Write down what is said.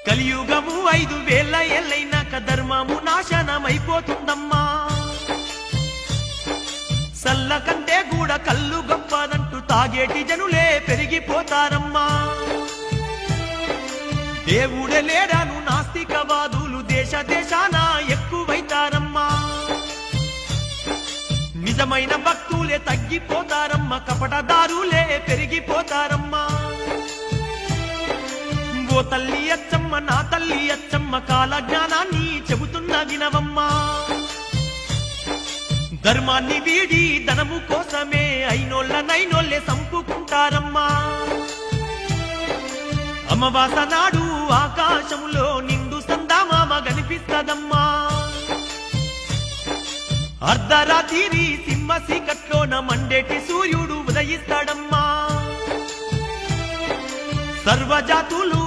కలియుగము 5000 ఏళ్ళైనాక ధర్మము నాశనమైపోతుందమ్మా. సల్ల కంటే కూడా కళ్ళు గొప్పదంటూ తాగేటి జనులే పెరిగిపోతారమ్మా. దేవుడే లేడాను నాస్తికవాదులు దేశ దేశాన ఎక్కువైతారమ్మా. నిజమైన భక్తులే తగ్గిపోతారమ్మా, కపటదారులే పెరిగిపోతారమ్మా. ఓ తల్లి అచ్చమ్మ నా తల్లి అచ్చమ్మ కాల జ్ఞానాన్ని చెబుతున్న వినవమ్మా. ధర్మాన్ని వీడి ధనము కోసమే అయినోళ్ళనైనోళ్ళే సంపుకుంటారమ్మా. అమావాస నాడు ఆకాశములో నిండు సందామామ కనిపిస్తదమ్మా. అర్ధరాత్రి సింహ సీకట్లోన మండేటి సూర్యుడు ఉదయిస్తాడమ్మా. సర్వజాతులు